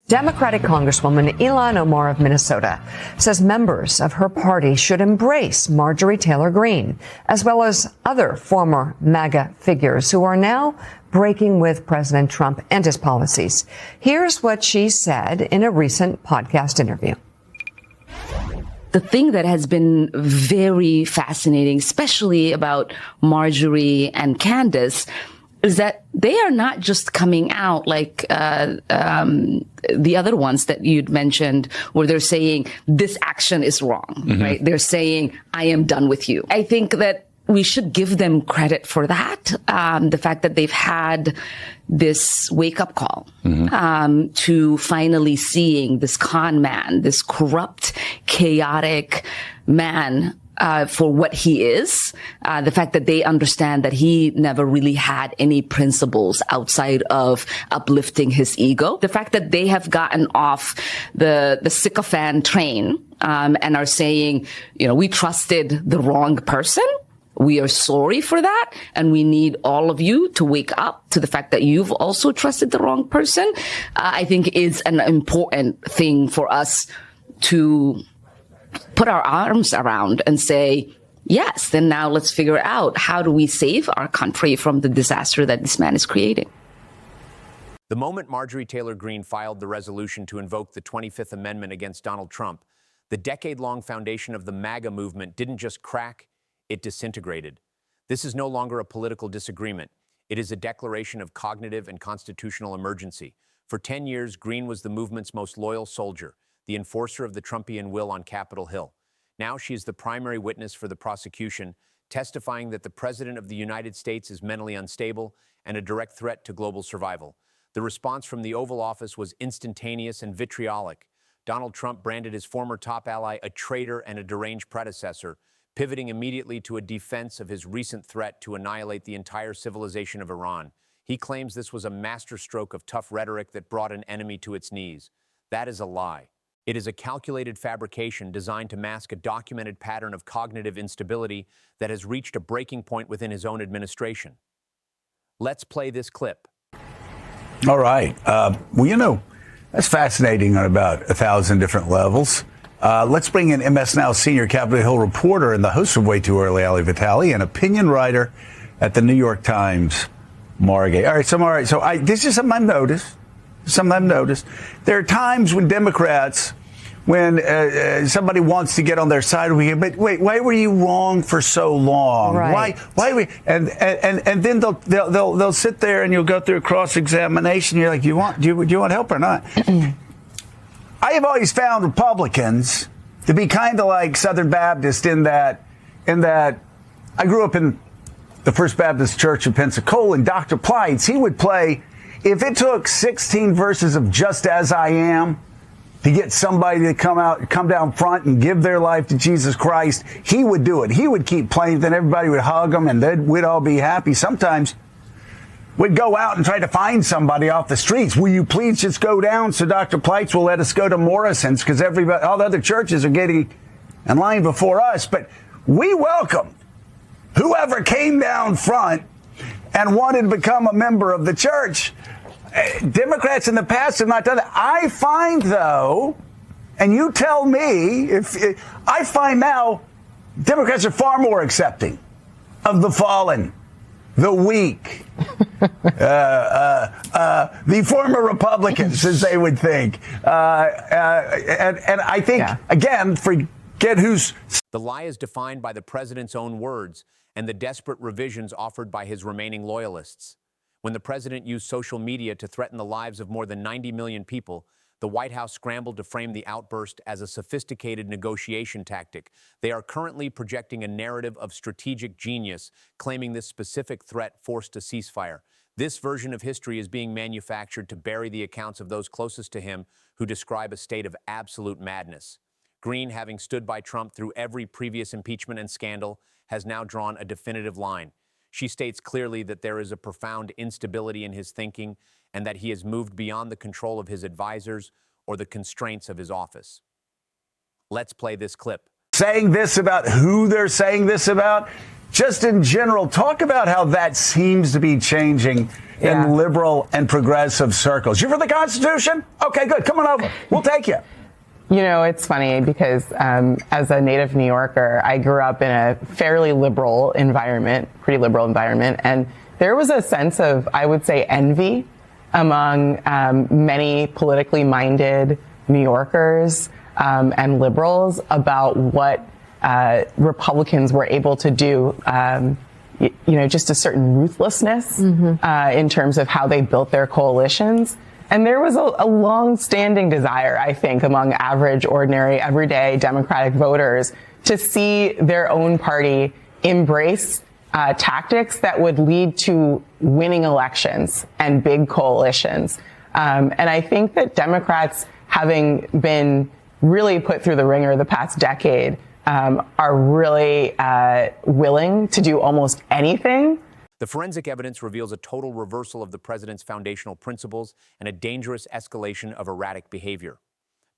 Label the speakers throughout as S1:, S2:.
S1: Democratic Congresswoman Ilhan Omar of Minnesota says members of her party should embrace Marjorie Taylor Greene, as well as other former MAGA figures who are now breaking with President Trump and his policies. Here's what she said in a recent podcast interview.
S2: The thing that has been very fascinating, especially about Marjorie and Candace, is that they are not just coming out like the other ones that you'd mentioned, where they're saying this action is wrong, right? They're saying, I am done with you. I think that we should give them credit for that. The fact that they've had this wake-up call to finally seeing this con man, this corrupt, chaotic man, for what he is, the fact that they understand that he never really had any principles outside of uplifting his ego, the fact that they have gotten off the sycophant train and are saying, we trusted the wrong person. We are sorry for that, and we need all of you to wake up to the fact that you've also trusted the wrong person, I think is an important thing for us to put our arms around and say, yes, then now let's figure out how do we save our country from the disaster that this man is creating.
S3: The moment Marjorie Taylor Greene filed the resolution to invoke the 25th Amendment against Donald Trump, the decade-long foundation of the MAGA movement didn't just crack, it disintegrated. This is no longer a political disagreement. It is a declaration of cognitive and constitutional emergency. For 10 years, Greene was the movement's most loyal soldier, the enforcer of the Trumpian will on Capitol Hill. Now she is the primary witness for the prosecution, testifying that the President of the United States is mentally unstable and a direct threat to global survival. The response from the Oval Office was instantaneous and vitriolic. Donald Trump branded his former top ally a traitor and a deranged predecessor, pivoting immediately to a defense of his recent threat to annihilate the entire civilization of Iran. He claims this was a masterstroke of tough rhetoric that brought an enemy to its knees. That is a lie. It is a calculated fabrication designed to mask a documented pattern of cognitive instability that has reached a breaking point within his own administration. Let's play this clip.
S4: All right. That's fascinating on about 1,000 different levels. Let's bring in MS Now senior Capitol Hill reporter and the host of Way Too Early, Ali Vitale, and opinion writer at the New York Times, Margay. All right, so this is something I've noticed. There are times when Democrats, when somebody wants to get on their side, but wait, why were you wrong for so long?
S1: Right.
S4: Why and then they'll sit there and you'll go through a cross-examination. You're like, do you want help or not? I have always found Republicans to be kind of like Southern Baptists in that I grew up in the First Baptist Church in Pensacola, and Dr. Plights, he would play, if it took 16 verses of Just As I Am to get somebody to come down front and give their life to Jesus Christ, he would do it. He would keep playing, then everybody would hug him, and we'd all be happy. Sometimes we'd go out and try to find somebody off the streets. Will you please just go down so Dr. Plights will let us go to Morrison's, because all the other churches are getting in line before us. But we welcomed whoever came down front and wanted to become a member of the church. Democrats in the past have not done that. I find, though, and you tell me, I find now Democrats are far more accepting of the fallen, the weak, the former Republicans, as they would think. And I think, again, forget who's...
S3: The lie is defined by the president's own words and the desperate revisions offered by his remaining loyalists. When the president used social media to threaten the lives of more than 90 million people, the White House scrambled to frame the outburst as a sophisticated negotiation tactic. They are currently projecting a narrative of strategic genius, claiming this specific threat forced a ceasefire. This version of history is being manufactured to bury the accounts of those closest to him who describe a state of absolute madness. Greene, having stood by Trump through every previous impeachment and scandal, has now drawn a definitive line. She states clearly that there is a profound instability in his thinking and that he has moved beyond the control of his advisors or the constraints of his office. Let's play this clip.
S4: Saying this about who they're saying this about, just in general, talk about how that seems to be changing in liberal and progressive circles. You for the Constitution? Okay, good. Come on over. We'll take you.
S5: You know, it's funny because as a native New Yorker, I grew up in a fairly liberal environment, pretty liberal environment. And there was a sense of, I would say, envy among many politically minded New Yorkers and liberals about what Republicans were able to do, you know, just a certain ruthlessness in terms of how they built their coalitions. And there was a long-standing desire, I think, among average, ordinary, everyday Democratic voters to see their own party embrace tactics that would lead to winning elections and big coalitions. And I think that Democrats, having been really put through the ringer the past decade, are really willing to do almost anything.
S3: The forensic evidence reveals a total reversal of the president's foundational principles and a dangerous escalation of erratic behavior.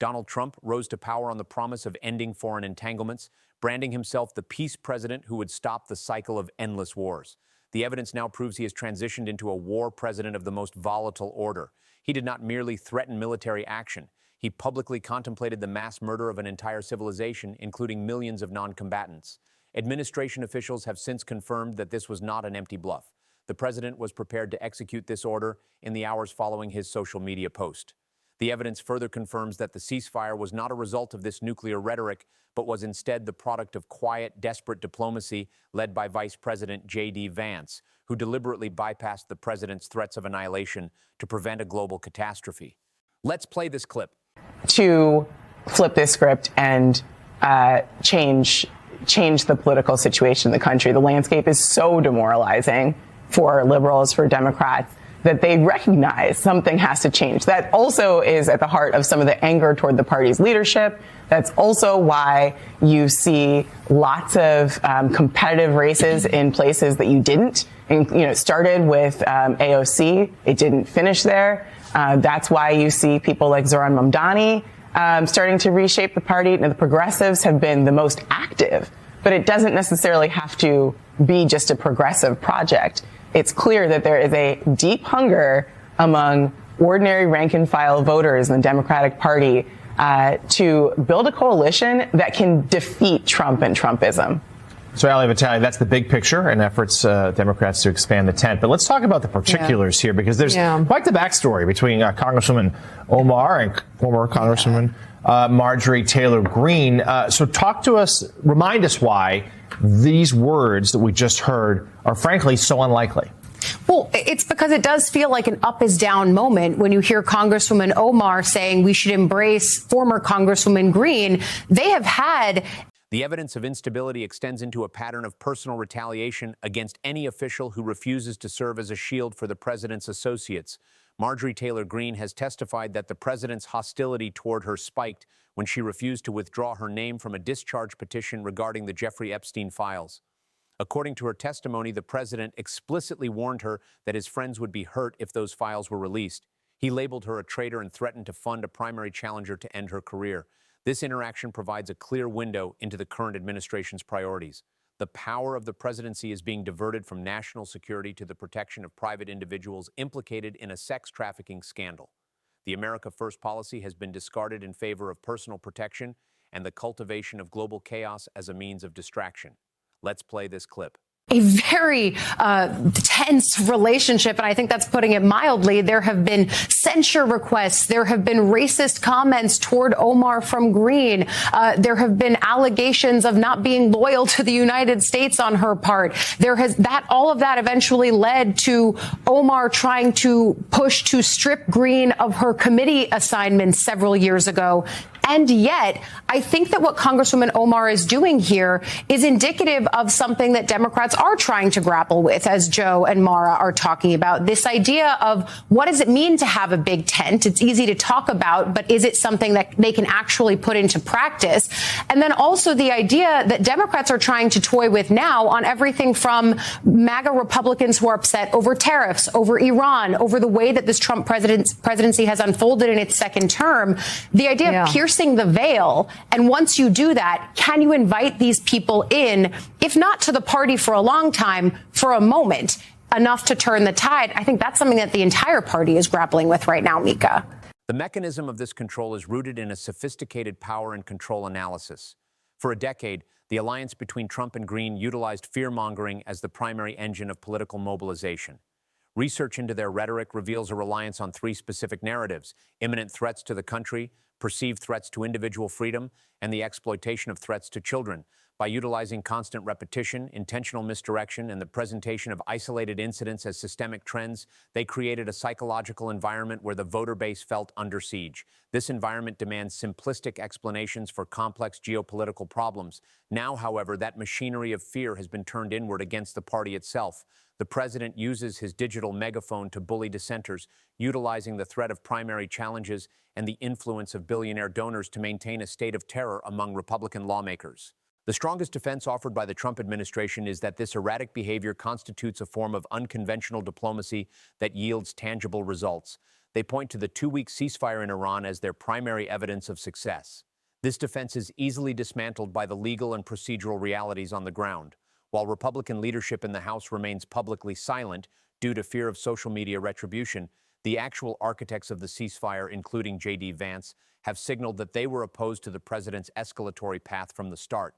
S3: Donald Trump rose to power on the promise of ending foreign entanglements, branding himself the peace president who would stop the cycle of endless wars. The evidence now proves he has transitioned into a war president of the most volatile order. He did not merely threaten military action. He publicly contemplated the mass murder of an entire civilization, including millions of non-combatants. Administration officials have since confirmed that this was not an empty bluff. The president was prepared to execute this order in the hours following his social media post. The evidence further confirms that the ceasefire was not a result of this nuclear rhetoric, but was instead the product of quiet, desperate diplomacy led by Vice President J.D. Vance, who deliberately bypassed the president's threats of annihilation to prevent a global catastrophe. Let's play this clip.
S5: To flip this script and change the political situation in the country. The landscape is so demoralizing for liberals, for Democrats, that they recognize something has to change. That also is at the heart of some of the anger toward the party's leadership. That's also why you see lots of competitive races in places that you didn't. And, you know, it started with AOC. It didn't finish there. That's why you see people like Zohran Mamdani starting to reshape the party. Now, the progressives have been the most active, but it doesn't necessarily have to be just a progressive project. It's clear that there is a deep hunger among ordinary rank and file voters in the Democratic Party to build a coalition that can defeat Trump and Trumpism.
S6: So, Ali Vitale, that's the big picture and efforts Democrats to expand the tent. But let's talk about the particulars here, because there's quite the backstory between Congresswoman Omar and former Congresswoman Marjorie Taylor Greene. So talk to us, remind us why these words that we just heard are frankly so unlikely.
S7: Well, it's because it does feel like an up is down moment when you hear Congresswoman Omar saying we should embrace former Congresswoman Greene. They have had.
S3: The evidence of instability extends into a pattern of personal retaliation against any official who refuses to serve as a shield for the president's associates. Marjorie Taylor Greene has testified that the president's hostility toward her spiked when she refused to withdraw her name from a discharge petition regarding the Jeffrey Epstein files. According to her testimony, the president explicitly warned her that his friends would be hurt if those files were released. He labeled her a traitor and threatened to fund a primary challenger to end her career. This interaction provides a clear window into the current administration's priorities. The power of the presidency is being diverted from national security to the protection of private individuals implicated in a sex trafficking scandal. The America First policy has been discarded in favor of personal protection and the cultivation of global chaos as a means of distraction. Let's play this clip.
S7: A very tense relationship, and I think that's putting it mildly. There have been censure requests. There have been racist comments toward Omar from Greene. There have been allegations of not being loyal to the United States on her part. All of that eventually led to Omar trying to push to strip Greene of her committee assignments several years ago. And yet, I think that what Congresswoman Omar is doing here is indicative of something that Democrats are trying to grapple with, as Joe and Mara are talking about. This idea of what does it mean to have a big tent? It's easy to talk about, but is it something that they can actually put into practice? And then also the idea that Democrats are trying to toy with now on everything from MAGA Republicans who are upset over tariffs, over Iran, over the way that this Trump presidency has unfolded in its second term. The idea of piercing piercing the veil. And once you do that, can you invite these people in, if not to the party for a long time, for a moment, enough to turn the tide? I think that's something that the entire party is grappling with right now, Mika.
S3: The mechanism of this control is rooted in a sophisticated power and control analysis. For a decade, the alliance between Trump and Greene utilized fear-mongering as the primary engine of political mobilization. Research into their rhetoric reveals a reliance on three specific narratives: imminent threats to the country, perceived threats to individual freedom, and the exploitation of threats to children. By utilizing constant repetition, intentional misdirection, and the presentation of isolated incidents as systemic trends, they created a psychological environment where the voter base felt under siege. This environment demands simplistic explanations for complex geopolitical problems. Now, however, that machinery of fear has been turned inward against the party itself. The president uses his digital megaphone to bully dissenters, utilizing the threat of primary challenges and the influence of billionaire donors to maintain a state of terror among Republican lawmakers. The strongest defense offered by the Trump administration is that this erratic behavior constitutes a form of unconventional diplomacy that yields tangible results. They point to the 2-week ceasefire in Iran as their primary evidence of success. This defense is easily dismantled by the legal and procedural realities on the ground. While Republican leadership in the House remains publicly silent due to fear of social media retribution, the actual architects of the ceasefire, including J.D. Vance, have signaled that they were opposed to the president's escalatory path from the start.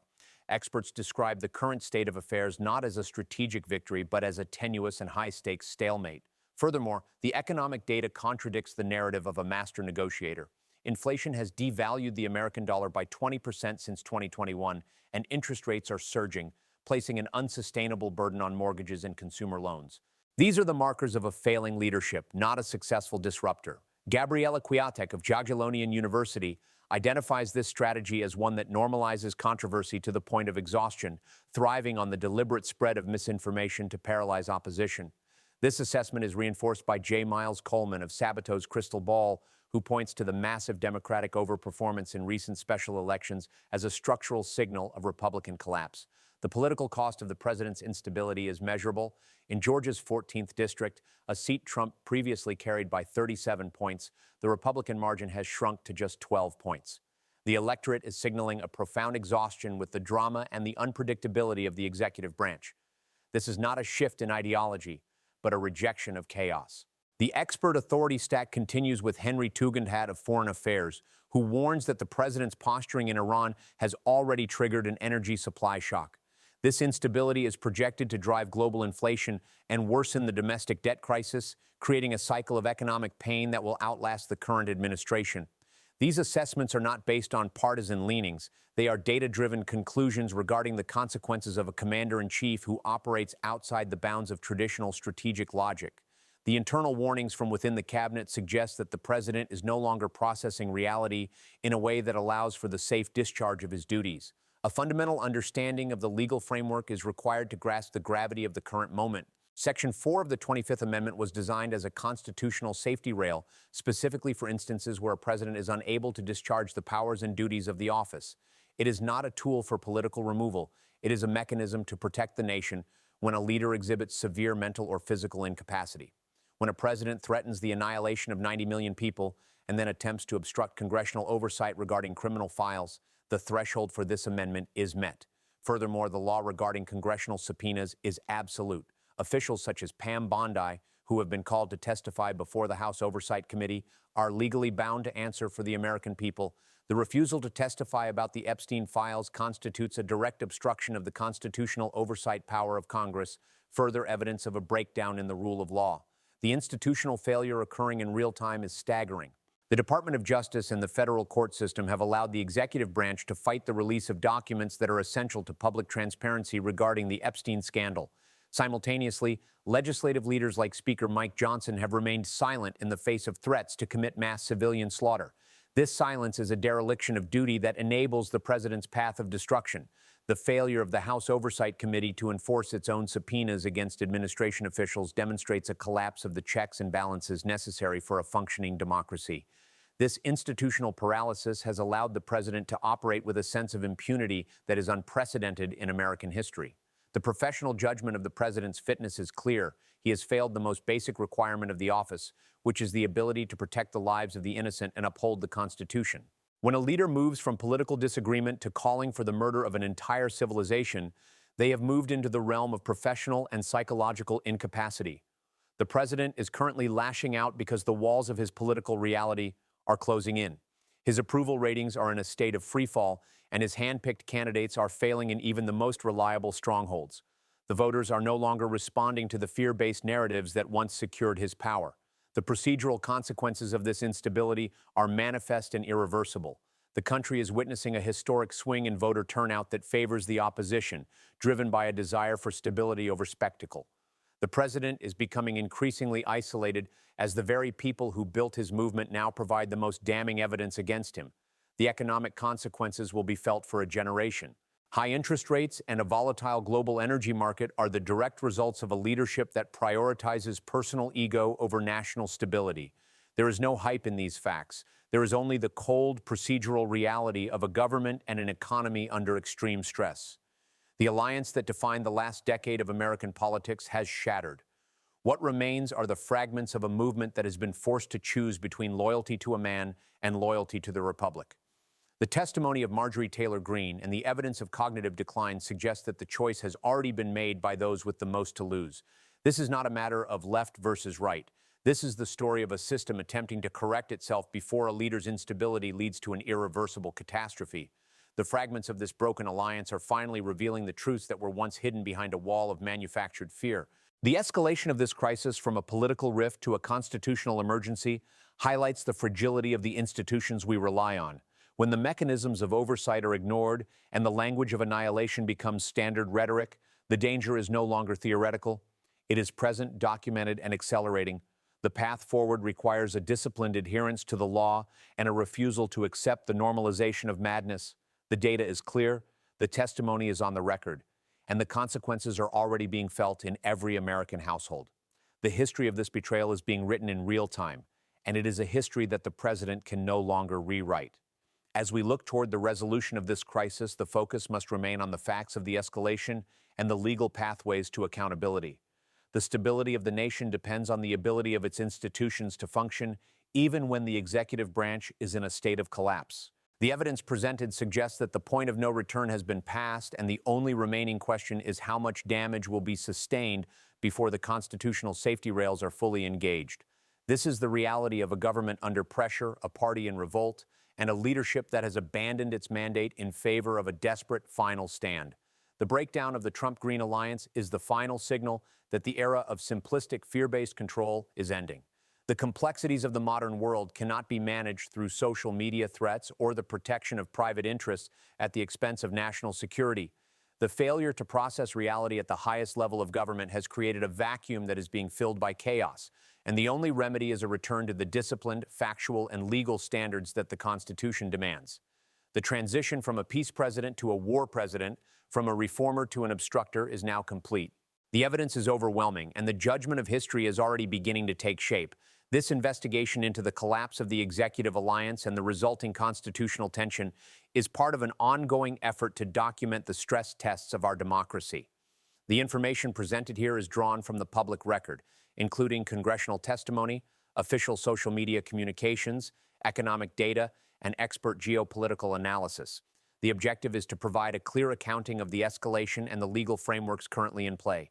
S3: Experts describe the current state of affairs not as a strategic victory, but as a tenuous and high-stakes stalemate. Furthermore, the economic data contradicts the narrative of a master negotiator. Inflation has devalued the American dollar by 20% since 2021, and interest rates are surging, placing an unsustainable burden on mortgages and consumer loans. These are the markers of a failing leadership, not a successful disruptor. Gabriela Kwiatek of Jagiellonian University identifies this strategy as one that normalizes controversy to the point of exhaustion, thriving on the deliberate spread of misinformation to paralyze opposition. This assessment is reinforced by J. Miles Coleman of Sabato's Crystal Ball, who points to the massive Democratic overperformance in recent special elections as a structural signal of Republican collapse. The political cost of the president's instability is measurable. In Georgia's 14th district, a seat Trump previously carried by 37 points, the Republican margin has shrunk to just 12 points. The electorate is signaling a profound exhaustion with the drama and the unpredictability of the executive branch. This is not a shift in ideology, but a rejection of chaos. The expert authority stack continues with Henry Tugendhat of Foreign Affairs, who warns that the president's posturing in Iran has already triggered an energy supply shock. This instability is projected to drive global inflation and worsen the domestic debt crisis, creating a cycle of economic pain that will outlast the current administration. These assessments are not based on partisan leanings. They are data-driven conclusions regarding the consequences of a commander-in-chief who operates outside the bounds of traditional strategic logic. The internal warnings from within the cabinet suggest that the president is no longer processing reality in a way that allows for the safe discharge of his duties. A fundamental understanding of the legal framework is required to grasp the gravity of the current moment. Section 4 of the 25th Amendment was designed as a constitutional safety rail, specifically for instances where a president is unable to discharge the powers and duties of the office. It is not a tool for political removal. It is a mechanism to protect the nation when a leader exhibits severe mental or physical incapacity. When a president threatens the annihilation of 90 million people and then attempts to obstruct congressional oversight regarding criminal files, the threshold for this amendment is met. Furthermore, the law regarding congressional subpoenas is absolute. Officials such as Pam Bondi, who have been called to testify before the House Oversight Committee, are legally bound to answer for the American people. The refusal to testify about the Epstein files constitutes a direct obstruction of the constitutional oversight power of Congress, further evidence of a breakdown in the rule of law. The institutional failure occurring in real time is staggering. The Department of Justice and the federal court system have allowed the executive branch to fight the release of documents that are essential to public transparency regarding the Epstein scandal. Simultaneously, legislative leaders like Speaker Mike Johnson have remained silent in the face of threats to commit mass civilian slaughter. This silence is a dereliction of duty that enables the president's path of destruction. The failure of the House Oversight Committee to enforce its own subpoenas against administration officials demonstrates a collapse of the checks and balances necessary for a functioning democracy. This institutional paralysis has allowed the president to operate with a sense of impunity that is unprecedented in American history. The professional judgment of the president's fitness is clear. He has failed the most basic requirement of the office, which is the ability to protect the lives of the innocent and uphold the Constitution. When a leader moves from political disagreement to calling for the murder of an entire civilization, they have moved into the realm of professional and psychological incapacity. The president is currently lashing out because the walls of his political reality are closing in. His approval ratings are in a state of freefall, and his hand-picked candidates are failing in even the most reliable strongholds. The voters are no longer responding to the fear-based narratives that once secured his power. The procedural consequences of this instability are manifest and irreversible. The country is witnessing a historic swing in voter turnout that favors the opposition, driven by a desire for stability over spectacle. The president is becoming increasingly isolated as the very people who built his movement now provide the most damning evidence against him. The economic consequences will be felt for a generation. High interest rates and a volatile global energy market are the direct results of a leadership that prioritizes personal ego over national stability. There is no hype in these facts. There is only the cold, procedural reality of a government and an economy under extreme stress. The alliance that defined the last decade of American politics has shattered. What remains are the fragments of a movement that has been forced to choose between loyalty to a man and loyalty to the republic. The testimony of Marjorie Taylor Greene and the evidence of cognitive decline suggest that the choice has already been made by those with the most to lose. This is not a matter of left versus right. This is the story of a system attempting to correct itself before a leader's instability leads to an irreversible catastrophe. The fragments of this broken alliance are finally revealing the truths that were once hidden behind a wall of manufactured fear. The escalation of this crisis from a political rift to a constitutional emergency highlights the fragility of the institutions we rely on. When the mechanisms of oversight are ignored and the language of annihilation becomes standard rhetoric, the danger is no longer theoretical. It is present, documented, and accelerating. The path forward requires a disciplined adherence to the law and a refusal to accept the normalization of madness. The data is clear, the testimony is on the record, and the consequences are already being felt in every American household. The history of this betrayal is being written in real time, and it is a history that the president can no longer rewrite. As we look toward the resolution of this crisis, the focus must remain on the facts of the escalation and the legal pathways to accountability. The stability of the nation depends on the ability of its institutions to function, even when the executive branch is in a state of collapse. The evidence presented suggests that the point of no return has been passed, and the only remaining question is how much damage will be sustained before the constitutional safety rails are fully engaged. This is the reality of a government under pressure, a party in revolt, and a leadership that has abandoned its mandate in favor of a desperate final stand. The breakdown of the Trump-Green alliance is the final signal that the era of simplistic fear-based control is ending. The complexities of the modern world cannot be managed through social media threats or the protection of private interests at the expense of national security. The failure to process reality at the highest level of government has created a vacuum that is being filled by chaos, and the only remedy is a return to the disciplined, factual, and legal standards that the Constitution demands. The transition from a peace president to a war president, from a reformer to an obstructor, is now complete. The evidence is overwhelming, and the judgment of history is already beginning to take shape. This investigation into the collapse of the executive alliance and the resulting constitutional tension is part of an ongoing effort to document the stress tests of our democracy. The information presented here is drawn from the public record, including congressional testimony, official social media communications, economic data, and expert geopolitical analysis. The objective is to provide a clear accounting of the escalation and the legal frameworks currently in play.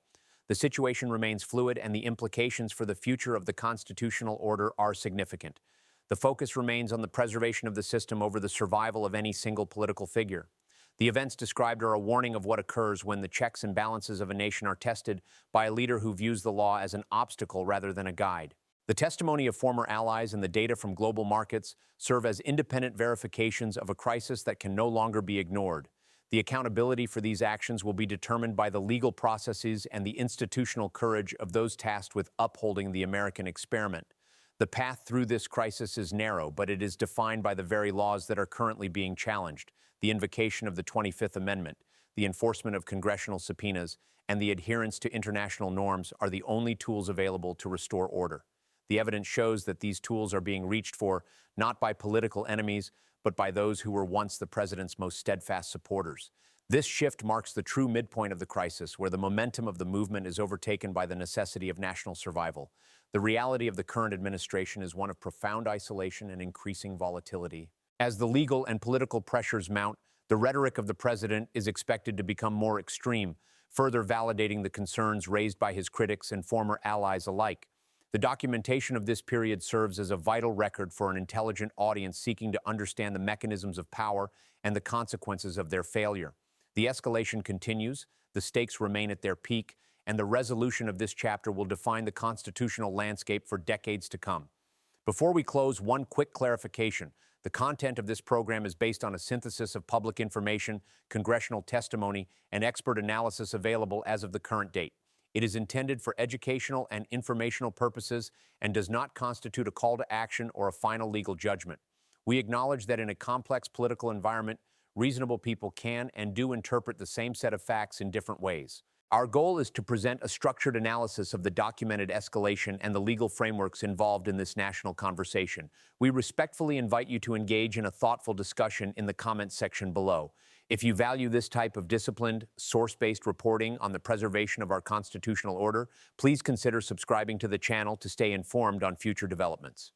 S3: The situation remains fluid, and the implications for the future of the constitutional order are significant. The focus remains on the preservation of the system over the survival of any single political figure. The events described are a warning of what occurs when the checks and balances of a nation are tested by a leader who views the law as an obstacle rather than a guide. The testimony of former allies and the data from global markets serve as independent verifications of a crisis that can no longer be ignored. The accountability for these actions will be determined by the legal processes and the institutional courage of those tasked with upholding the American experiment. The path through this crisis is narrow, but it is defined by the very laws that are currently being challenged: the invocation of the 25th Amendment, the enforcement of congressional subpoenas, and the adherence to international norms are the only tools available to restore order. The evidence shows that these tools are being reached for not by political enemies, but by those who were once the president's most steadfast supporters. This shift marks the true midpoint of the crisis, where the momentum of the movement is overtaken by the necessity of national survival. The reality of the current administration is one of profound isolation and increasing volatility. As the legal and political pressures mount, the rhetoric of the president is expected to become more extreme, further validating the concerns raised by his critics and former allies alike. The documentation of this period serves as a vital record for an intelligent audience seeking to understand the mechanisms of power and the consequences of their failure. The escalation continues, the stakes remain at their peak, and the resolution of this chapter will define the constitutional landscape for decades to come. Before we close, one quick clarification. The content of this program is based on a synthesis of public information, congressional testimony, and expert analysis available as of the current date. It is intended for educational and informational purposes and does not constitute a call to action or a final legal judgment. We acknowledge that in a complex political environment, reasonable people can and do interpret the same set of facts in different ways. Our goal is to present a structured analysis of the documented escalation and the legal frameworks involved in this national conversation. We respectfully invite you to engage in a thoughtful discussion in the comments section below. If you value this type of disciplined, source-based reporting on the preservation of our constitutional order, please consider subscribing to the channel to stay informed on future developments.